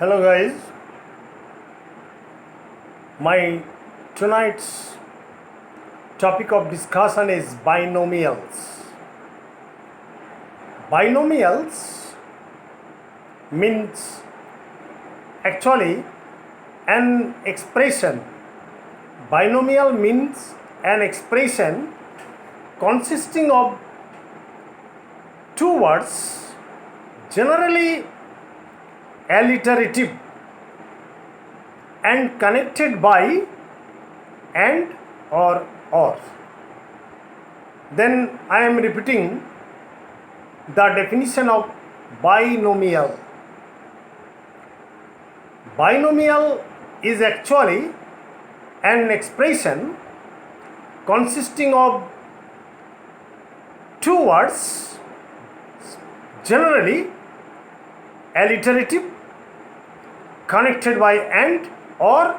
Hello guys, my tonight's topic of discussion is binomials. Binomials means actually an expression. Binomial means an expression consisting of two words, generally alliterative and connected by and or. Then I am repeating the definition of binomial. Binomial is actually an expression consisting of two words, generally alliterative, connected by and or.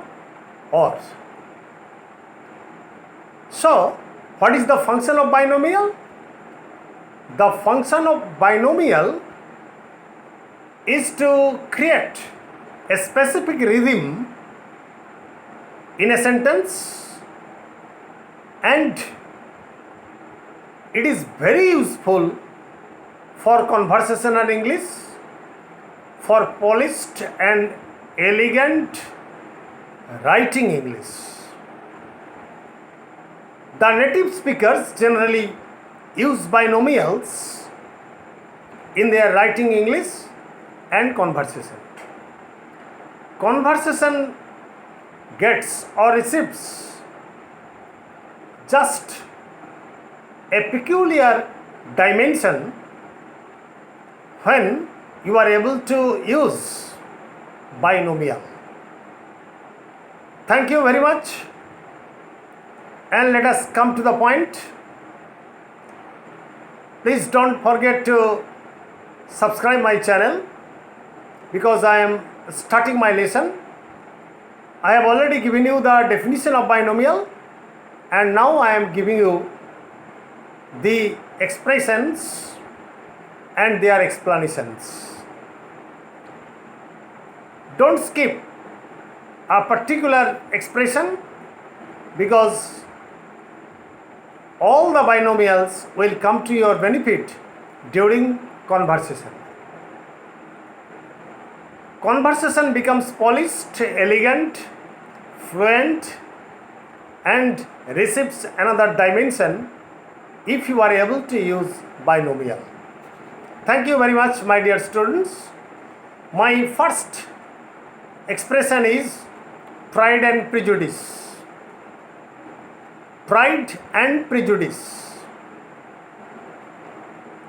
So, what is the function of binomial? The function of binomial is to create a specific rhythm in a sentence, and it is very useful for conversational English, for polished and elegant writing English. The native speakers generally use binomials in their writing English and conversation. Conversation gets or receives just a peculiar dimension when you are able to use binomial. Thank you very much, and let us come to the point. Please don't forget to subscribe my channel because I am starting my lesson. I have already given you the definition of binomial, and now I am giving you the expressions and their explanations. Don't skip a particular expression because all the binomials will come to your benefit during conversation. Conversation becomes polished, elegant, fluent, and receives another dimension if you are able to use binomial. Thank you very much, my dear students. My first expression is pride and prejudice. Pride and prejudice.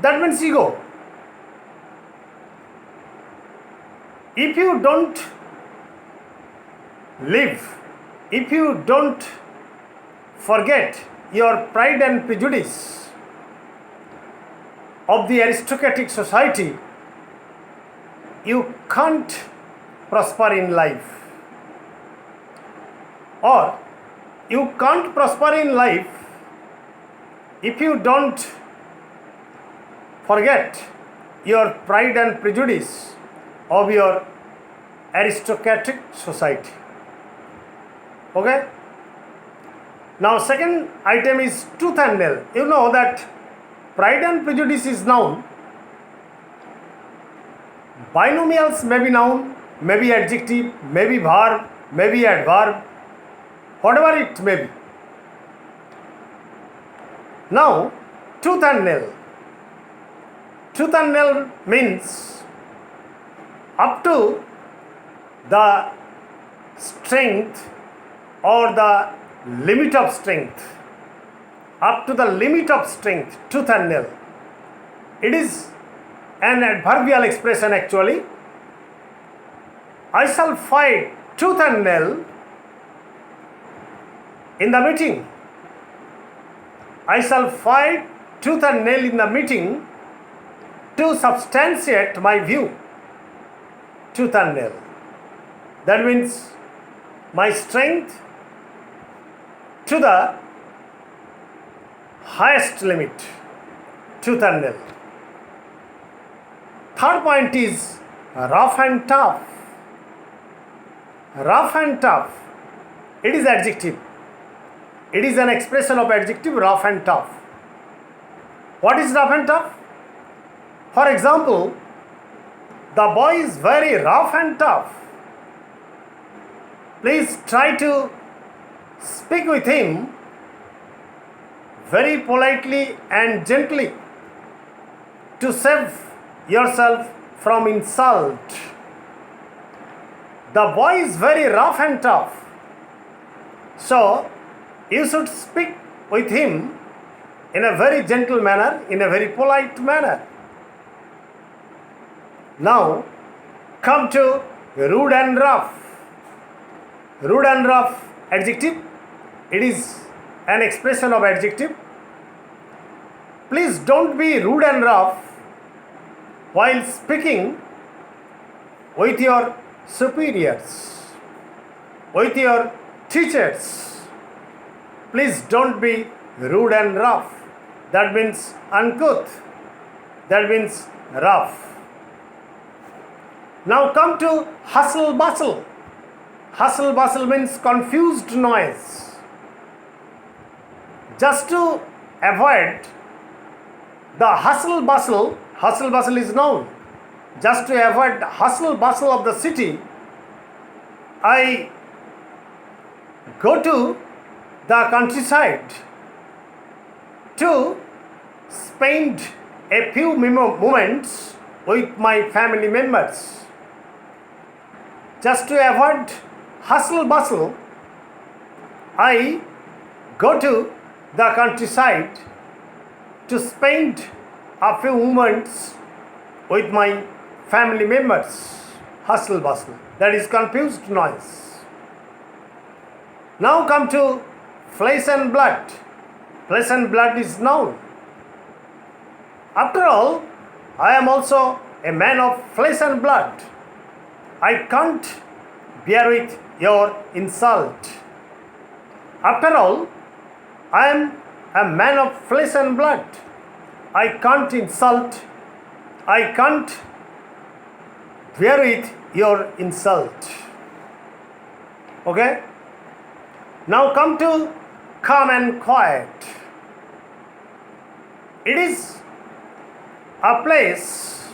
That means ego. If you don't live, if you don't forget your pride and prejudice of the aristocratic society, you can't prosper in life. Or you can't prosper in life if you don't forget your pride and prejudice of your aristocratic society. Okay? Now second item is tooth and nail. You know that pride and prejudice is noun. Binomials may be noun, may be adjective, may be verb, may be adverb, whatever it may be. Now, tooth and nail. Tooth and nail means up to the strength or the limit of strength. Up to the limit of strength, tooth and nail. It is an adverbial expression actually. I shall fight tooth and nail in the meeting. I shall fight tooth and nail in the meeting to substantiate my view. Tooth and nail. That means my strength to the highest limit. Tooth and nail. Third point is rough and tough. Rough and tough. It is adjective. It is an expression of adjective rough and tough. What is rough and tough? For example, the boy is very rough and tough. Please try to speak with him very politely and gently to save yourself from insult. The boy is very rough and tough. So, you should speak with him in a very gentle manner, in a very polite manner. Now, come to rude and rough. Rude and rough, adjective. It is an expression of adjective. Please don't be rude and rough while speaking with your superiors, with your teachers. Please don't be rude and rough. That means uncouth. That means rough. Now come to hustle bustle. Hustle bustle means confused noise. Just to avoid the hustle bustle is noun. Just to avoid the hustle bustle of the city, I go to the countryside to spend a few moments with my family members. Just to avoid hustle bustle, I go to the countryside to spend a few moments with my family members. Hustle bustle, that is confused noise. Now come to flesh and blood. Flesh and blood is noun. After all, I am also a man of flesh and blood. I can't bear with your insult. After all, I am a man of flesh and blood. I can't insult. I can't bear with your insult. Okay? Now come to calm and quiet. It is a place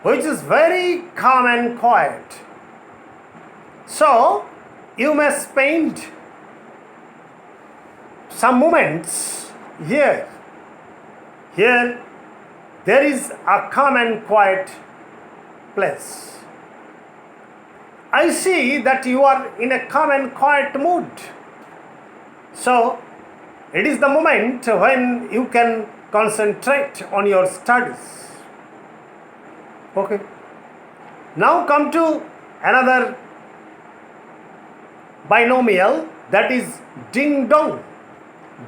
which is very calm and quiet. So, you may spend some moments here. Here, there is a calm and quiet place. I see that you are in a calm and quiet mood. So, it is the moment when you can concentrate on your studies. Okay. Now come to another binomial, that is ding dong.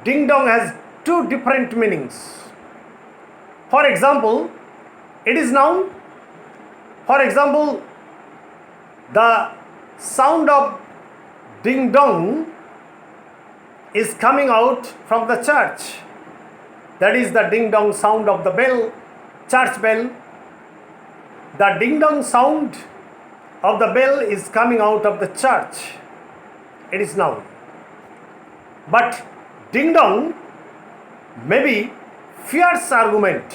Ding dong has two different meanings. For example, it is noun. For example, the sound of ding dong is coming out from the church. That is the ding dong sound of the bell, church bell. The ding dong sound of the bell is coming out of the church. It is noun. But ding dong may be fierce argument.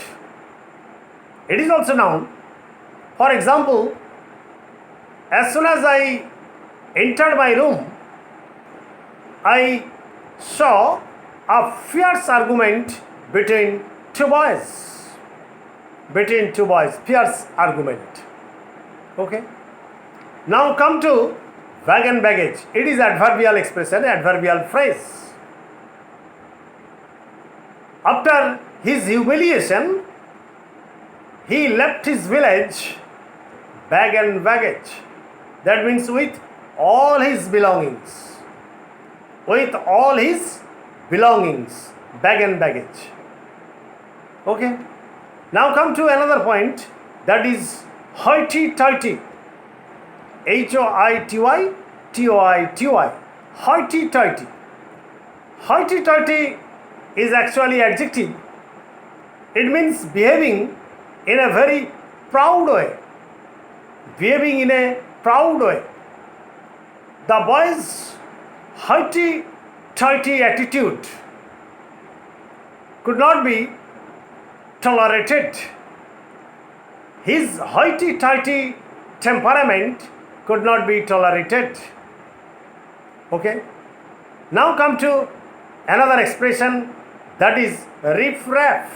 It is also noun. For example, as soon as I entered my room, I saw a fierce argument between two boys. Fierce argument. Okay. Now come to bag and baggage. It is adverbial expression, adverbial phrase. After his humiliation, he left his village, bag and baggage. That means with all his belongings. With all his belongings, bag and baggage. Okay. Now come to another point, that is hoity-toity. Hoity, toity. Hoity-toity. Hoity-toity is actually adjective. It means behaving in a very proud way. Behaving in a proud way. The boy's hoity-toity attitude could not be tolerated. His hoity-toity temperament could not be tolerated. Okay. Now come to another expression, that is riff-raff.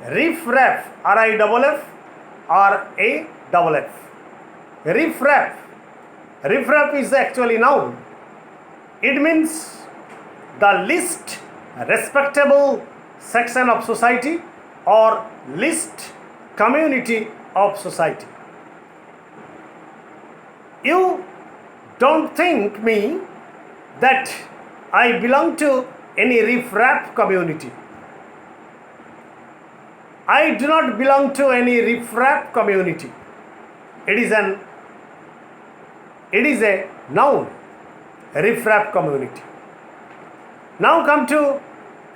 Riff-raff, R-I-F-F, R-A-F-F. Riff-raff. Riff-raff is actually noun. It means the least respectable section of society or least community of society. You don't think me that I belong to any riff-raff community. I do not belong to any riff-raff community. It is a noun, riff-raff community. Now come to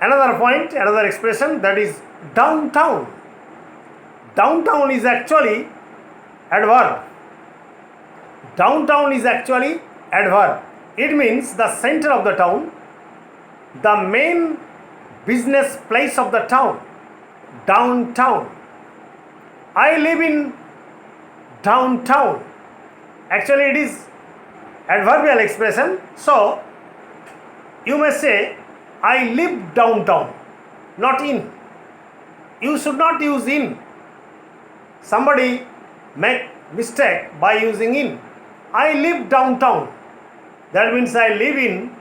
another point, another expression, that is downtown. Downtown is actually adverb. Downtown is actually adverb. It means the center of the town, the main business place of the town, downtown. I live in downtown. Actually, it is adverbial expression. So, you may say, I live downtown, not in. You should not use in. Somebody make mistake by using in. I live downtown. That means I live in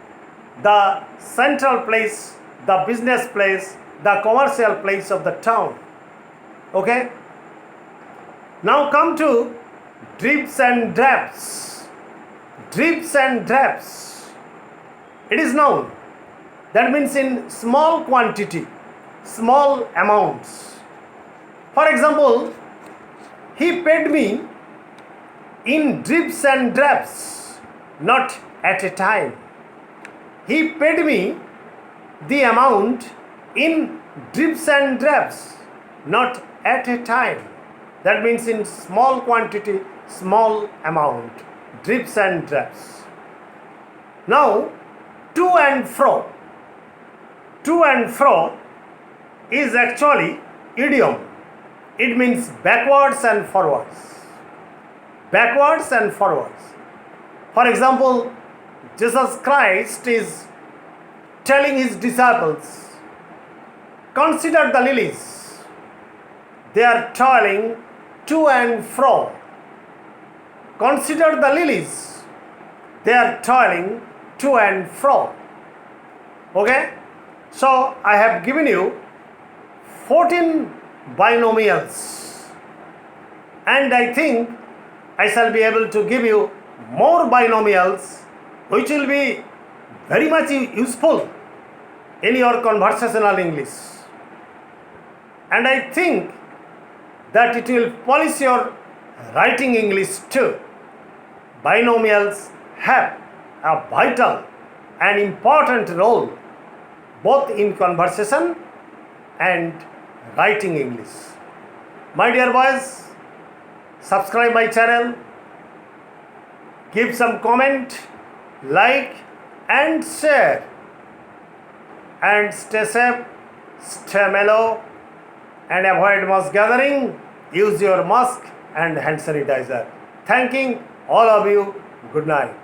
the central place, the business place, the commercial place of the town. Okay? Now come to drips and drabs. Drips and drabs. It is noun. That means in small quantity, small amounts. For example, he paid me in drips and drabs, not at a time. He paid me the amount in drips and drabs, not at a time. That means in small quantity, small amount, drips and drabs. Now, to and fro. To and fro is actually idiom. It means backwards and forwards. Backwards and forwards. For example, Jesus Christ is telling his disciples, consider the lilies. They are toiling to and fro. Consider the lilies. They are toiling to and fro. Okay? So, I have given you 14 binomials. And I think I shall be able to give you more binomials which will be very much useful in your conversational English. And I think that it will polish your writing English too. Binomials have a vital and important role both in conversation and writing English. My dear boys, subscribe my channel, give some comment, like and share, and stay safe, stay mellow, and avoid mass gathering. Use your mask and hand sanitizer. Thanking all of you. Good night.